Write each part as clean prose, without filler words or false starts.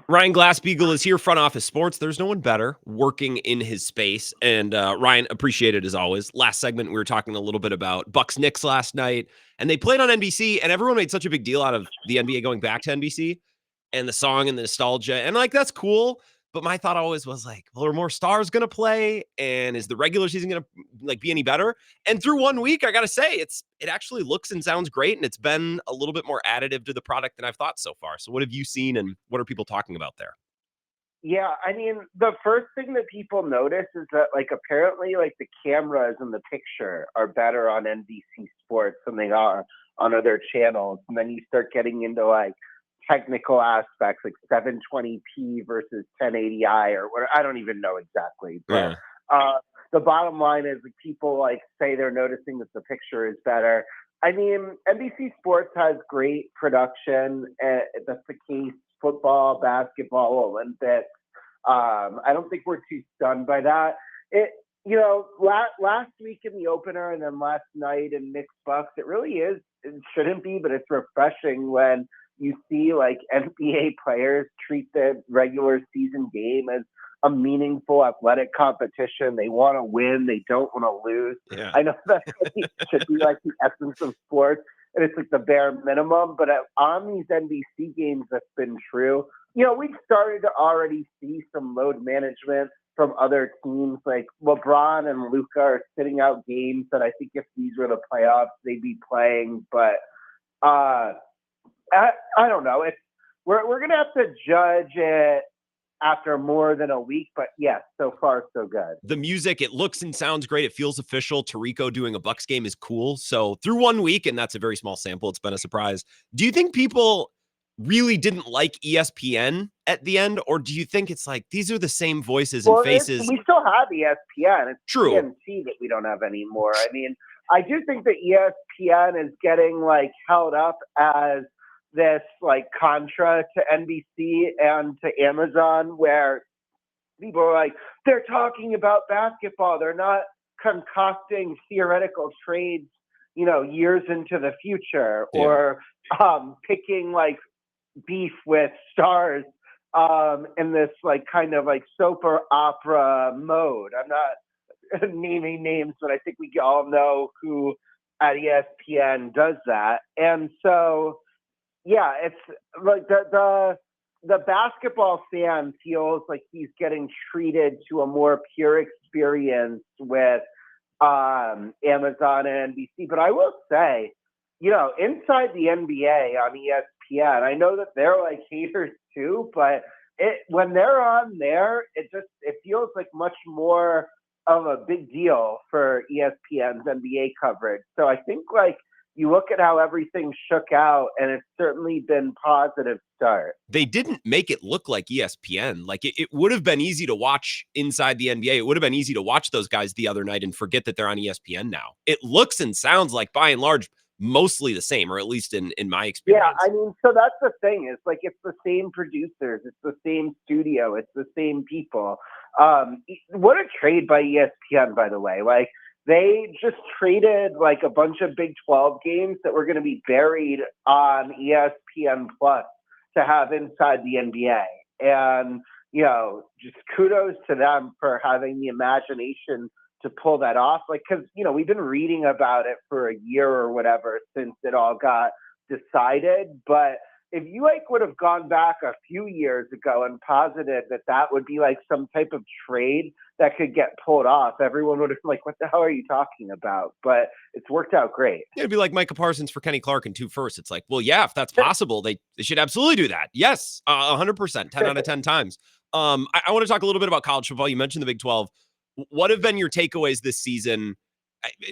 Ryan Glasspiegel is here, Front Office Sports. There's no one better working in his space. And Ryan, appreciate it as always. Last segment, we were talking a little bit about Bucks Knicks last night, and they played on NBC, and everyone made such a big deal out of the NBA going back to NBC and the song and the nostalgia. And like, that's cool. But my thought always was like, well, are more stars going to play? And is the regular season going to like be any better? And through 1 week, I got to say, it actually looks and sounds great. And it's been a little bit more additive to the product than I've thought so far. So what have you seen and what are people talking about there? Yeah, I mean, the first thing that people notice is that, like, apparently, like, the cameras in the picture are better on NBC Sports than they are on other channels. And then you start getting into, like, technical aspects, like 720p versus 1080i or what. I don't even know exactly. But Yeah. the bottom line is, like, people, like, say they're noticing that the picture is better. I mean, NBC Sports has great production. That's the case football, basketball, Olympics. I don't think we're too stunned by that. Last week in the opener and then last night in Knicks Bucks, it really is. It shouldn't be, but it's refreshing when you see like NBA players treat the regular season game as a meaningful athletic competition. They want to win. They don't want to lose. Yeah. I know that should be like the essence of sports, and it's like the bare minimum. But on these NBC games, that's been true. We've started to already see some load management from other teams. Like LeBron and Luka are sitting out games that I think if these were the playoffs, they'd be playing. But I don't know. We're gonna have to judge it after more than a week, but yes, so far so good. The music, it looks and sounds great. It feels official. Tarico doing a Bucks game is cool. So through 1 week, and that's a very small sample, it's been a surprise. Do you think people really didn't like ESPN at the end, or do you think it's like these are the same voices and faces? We still have ESPN. It's True. TNT that we don't have anymore. I mean, I do think that ESPN is getting like held up as this like contra to NBC and to Amazon, where people are like, they're talking about basketball. They're not concocting theoretical trades, years into the future, or picking like beef with stars in this like kind of like soap opera mode. I'm not naming names, but I think we all know who at ESPN does that. And so, yeah, it's like the basketball fan feels like he's getting treated to a more pure experience with Amazon and NBC. But I will say, inside the NBA on ESPN, I know that they're like haters too, but when they're on there, it feels like much more of a big deal for ESPN's NBA coverage. So I think like you look at how everything shook out, and it's certainly been positive start. They didn't make it look like ESPN. Like it would have been easy to watch inside the NBA. It would have been easy to watch those guys the other night and forget that they're on ESPN now. It looks and sounds like by and large mostly the same, or at least in my experience. Yeah, I mean, so that's the thing. It's like it's the same producers, it's the same studio, it's the same people. What a trade by ESPN, by the way. Like they just traded like a bunch of Big 12 games that were going to be buried on ESPN Plus to have inside the NBA. And, just kudos to them for having the imagination to pull that off. Like, because, we've been reading about it for a year or whatever since it all got decided. But if you like would have gone back a few years ago and posited that would be like some type of trade that could get pulled off, everyone would have been like, what the hell are you talking about? But it's worked out great. It'd be like Micah Parsons for Kenny Clark and 2 firsts. It's like, well, yeah, if that's possible, they should absolutely do that. Yes, 100%, 10 out of 10 times. I want to talk a little bit about college football. You mentioned the Big 12. What have been your takeaways this season?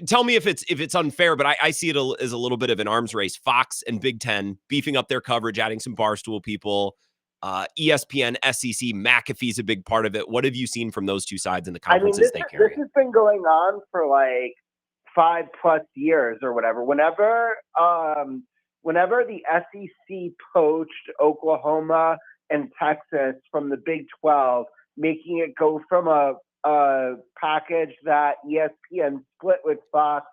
Tell me if it's unfair, but I see it as a little bit of an arms race. Fox and Big Ten beefing up their coverage, adding some Barstool people. ESPN, SEC, McAfee's a big part of it. What have you seen from those two sides in the conferences they carry? This has been going on for like 5+ years or whatever. Whenever the SEC poached Oklahoma and Texas from the Big 12, making it go from a package that ESPN split with Fox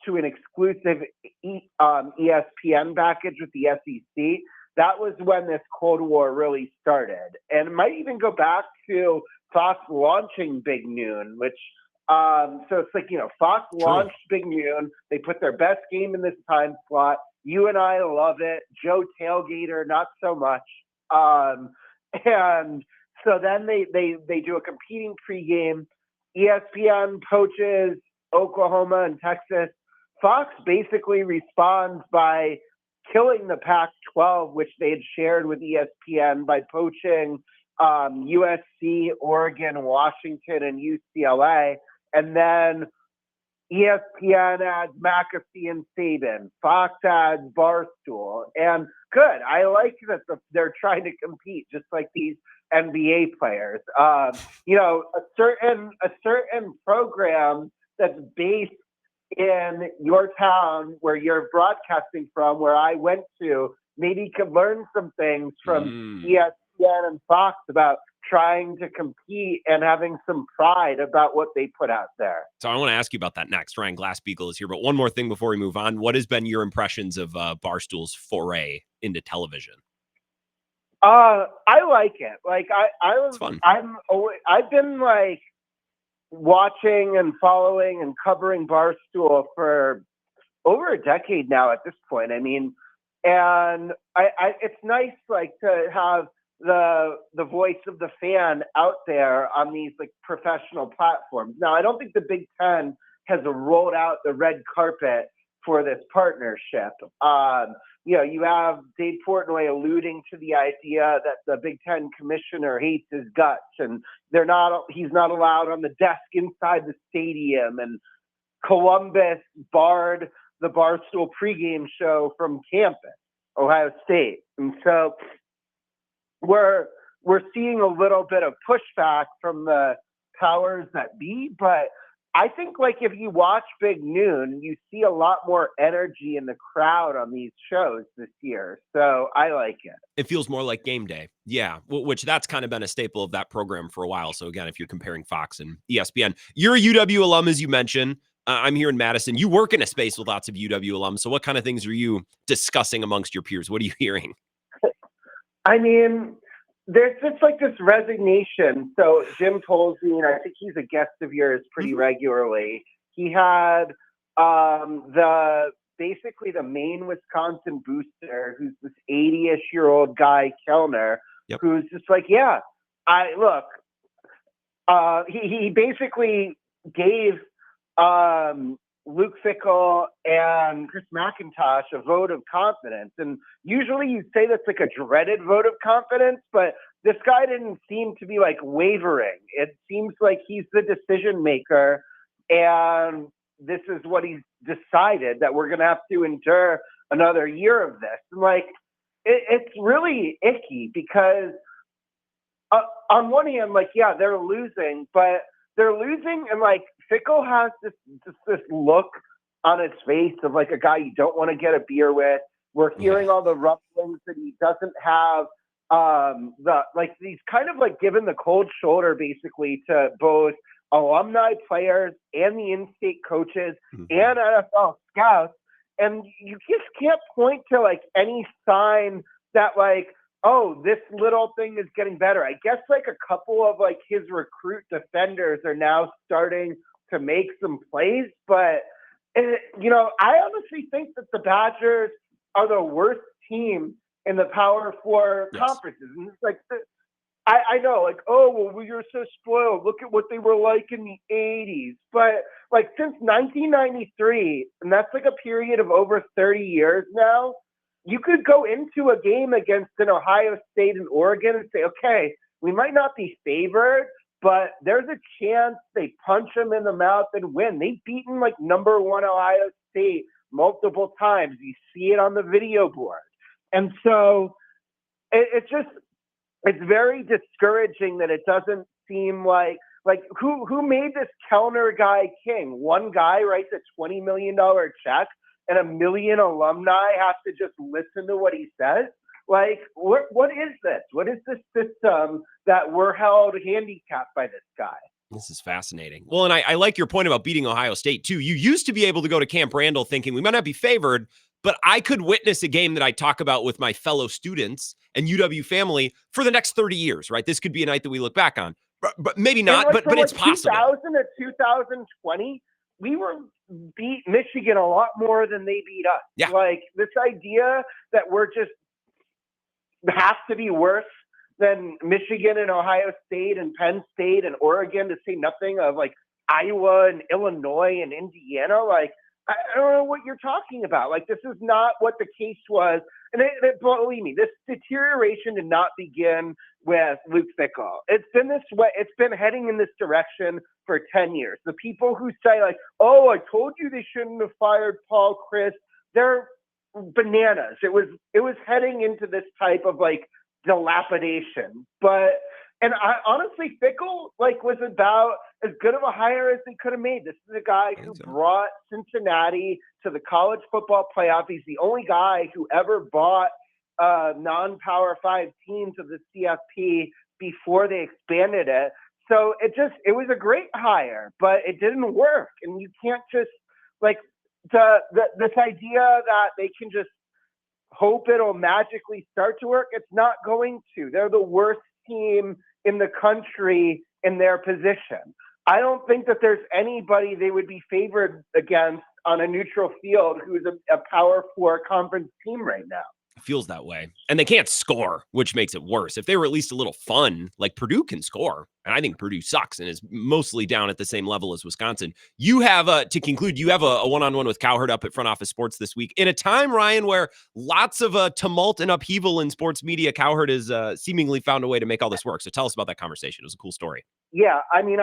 to an exclusive ESPN package with the SEC, that was when this Cold War really started. And it might even go back to Fox launching Big Noon, which so it's like, Fox launched Big Noon. They put their best game in this time slot. You and I love it. Joe Tailgater, not so much. And so then they do a competing pregame. ESPN poaches Oklahoma and Texas. Fox basically responds by killing the Pac-12, which they had shared with ESPN, by poaching USC, Oregon, Washington, and UCLA. And then ESPN adds McAfee and Saban. Fox adds Barstool. And good. I like that they're trying to compete just like these NBA players. A certain program that's based in your town where you're broadcasting from, where I went to, maybe could learn some things from ESPN and Fox about trying to compete and having some pride about what they put out there. So I want to ask you about that next. Ryan Glasspiegel is here, but one more thing before we move on. What has been your impressions of Barstool's foray into television? I like it. Like it's fun. I've been like watching and following and covering Barstool for over a decade now at this point. I mean, and it's nice like to have the voice of the fan out there on these like professional platforms. Now, I don't think the Big Ten has rolled out the red carpet for this partnership. You have Dave Portnoy alluding to the idea that the Big Ten commissioner hates his guts, and he's not allowed on the desk inside the stadium, and Columbus barred the Barstool pregame show from campus, Ohio State. And so we're seeing a little bit of pushback from the powers that be, but I think like if you watch Big Noon, you see a lot more energy in the crowd on these shows this year. So I like it. It feels more like game day. Yeah, which that's kind of been a staple of that program for a while. So again, if you're comparing Fox and ESPN, you're a UW alum, as you mentioned. I'm here in Madison. You work in a space with lots of UW alums. So what kind of things are you discussing amongst your peers? What are you hearing? I mean, there's just like this resignation. So Jim Tolzien, and I think he's a guest of yours pretty regularly. He had basically the Maine, Wisconsin booster, who's this 80-ish-year-old guy, Kellner, who's just like, he basically gave Luke Fickell and Chris McIntosh a vote of confidence. And usually you'd say that's like a dreaded vote of confidence, but this guy didn't seem to be like wavering. It seems like he's the decision maker, and this is what he's decided, that we're going to have to endure another year of this. And like, it's really icky because on one hand, like, yeah, they're losing, but they're losing, and like Fickell has this look on his face of like a guy you don't want to get a beer with. We're hearing all the rumblings that he doesn't have he's kind of like given the cold shoulder basically to both alumni players and the in-state coaches and NFL scouts. And you just can't point to like any sign that like, oh, this little thing is getting better. I guess like a couple of like his recruit defenders are now starting to make some plays, but I honestly think that the Badgers are the worst team in the Power Four conferences. And it's like, I know, like, oh, well, you're so spoiled. Look at what they were like in the 80s. But like since 1993, and that's like a period of over 30 years now, you could go into a game against an Ohio State and Oregon and say, okay, we might not be favored, but there's a chance they punch them in the mouth and win. They've beaten like number one Ohio State multiple times. You see it on the video board. And so it's very discouraging that it doesn't seem like who made this Kellner guy king? One guy writes a $20 million check and 1 million alumni have to just listen to what he says. Like, what is this? What is this system that we're held handicapped by this guy? This is fascinating. Well, and I like your point about beating Ohio State too. You used to be able to go to Camp Randall thinking we might not be favored, but I could witness a game that I talk about with my fellow students and UW family for the next 30 years, right? This could be a night that we look back on, but maybe not, like but it's possible. 2000 to 2020, we were beat Michigan a lot more than they beat us. Yeah. Like this idea that we're just have to be worse than Michigan and Ohio State and Penn State and Oregon, to say nothing of like Iowa and Illinois and Indiana. Like, I don't know what you're talking about. Like, this is not what the case was. And believe me, this deterioration did not begin with Luke Fickell. It's been this way. It's been heading in this direction for 10 years. The people who say like, oh, I told you they shouldn't have fired Paul Chryst, they're bananas. It was heading into this type of like dilapidation. And I honestly, Fickell like was about as good of a hire as they could have made. This is a guy who brought Cincinnati to the college football playoff. He's the only guy who ever bought non-Power 5 team to the CFP before they expanded it. So it was a great hire, but it didn't work. And you can't just like this idea that they can just hope it'll magically start to work. It's not going to. They're the worst team in the country in their position. I don't think that there's anybody they would be favored against on a neutral field who's a Power 4 conference team right now. It feels that way. And they can't score, which makes it worse. If they were at least a little fun, like Purdue can score. And I think Purdue sucks and is mostly down at the same level as Wisconsin. You have, to conclude, you have a one-on-one with Cowherd up at Front Office Sports this week. In a time, Ryan, where lots of tumult and upheaval in sports media, Cowherd has seemingly found a way to make all this work. So tell us about that conversation. It was a cool story. Yeah, I mean,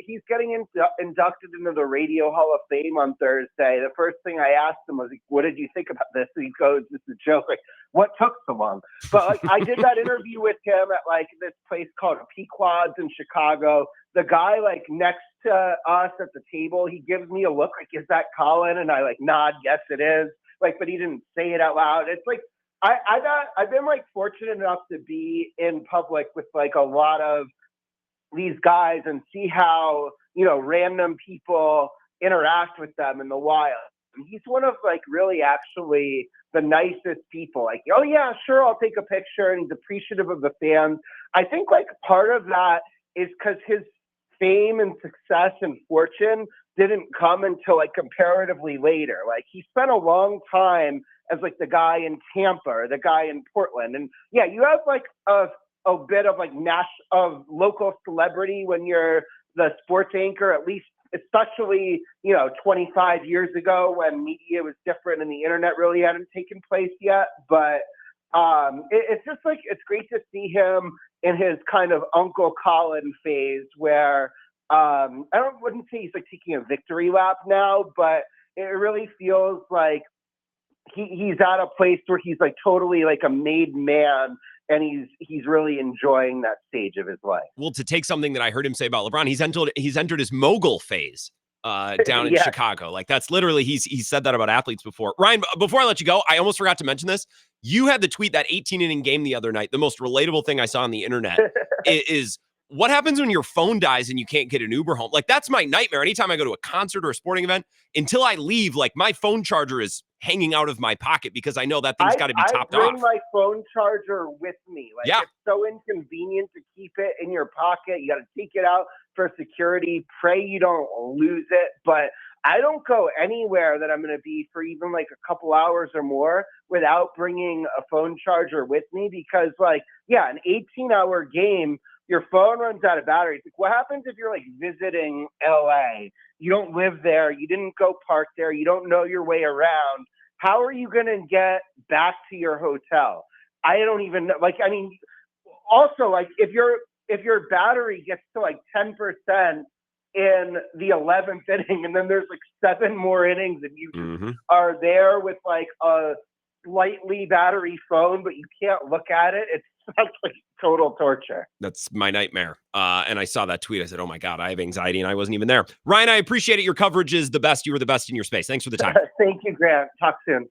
he's getting inducted into the Radio Hall of Fame on Thursday. The first thing I asked him was, like, what did you think about this? And he goes, this is a joke. Like, what took so long? But like, I did that interview with him at like this place called Pequod's in Chicago. The guy like next to us at the table, he gives me a look like, is that Colin? And I like nod, yes, it is. Like, but he didn't say it out loud. It's like, I've been like fortunate enough to be in public with like a lot of these guys and see how, random people interact with them in the wild. And he's one of like really actually the nicest people. Like, oh yeah, sure, I'll take a picture. And he's appreciative of the fans. I think like part of that is because his fame and success and fortune didn't come until like comparatively later. Like he spent a long time as like the guy in Tampa or the guy in Portland. And yeah, you have like a bit of like of local celebrity when you're the sports anchor, at least, especially, 25 years ago when media was different and the internet really hadn't taken place yet. But it's just like, it's great to see him in his kind of Uncle Colin phase where I wouldn't say he's like taking a victory lap now, but it really feels like he's at a place where he's like totally like a made man. And he's really enjoying that stage of his life. Well, to take something that I heard him say about LeBron, he's entered his mogul phase down in Chicago. Like that's literally, he's said that about athletes before. Ryan, before I let you go, I almost forgot to mention this. You had the tweet, that 18-inning game the other night. The most relatable thing I saw on the internet is what happens when your phone dies and you can't get an Uber home? Like that's my nightmare. Anytime I go to a concert or a sporting event, until I leave, like my phone charger is hanging out of my pocket because I know that thing's got to be topped off. I bring my phone charger with me. Like it's so inconvenient to keep it in your pocket. You got to take it out for security. Pray you don't lose it. But I don't go anywhere that I'm going to be for even like a couple hours or more without bringing a phone charger with me because like, yeah, an 18-hour game, your phone runs out of battery. It's like, what happens if you're like visiting LA? You don't live there. You didn't go park there. You don't know your way around. How are you going to get back to your hotel? I don't even know. Like, I mean, also like if your battery gets to like 10% in the 11th inning and then there's like 7 more innings and you are there with like a slightly battery phone, but you can't look at it. That's like total torture. That's my nightmare. And I saw that tweet. I said, oh my God, I have anxiety and I wasn't even there. Ryan, I appreciate it. Your coverage is the best. You were the best in your space. Thanks for the time. Thank you, Grant. Talk soon.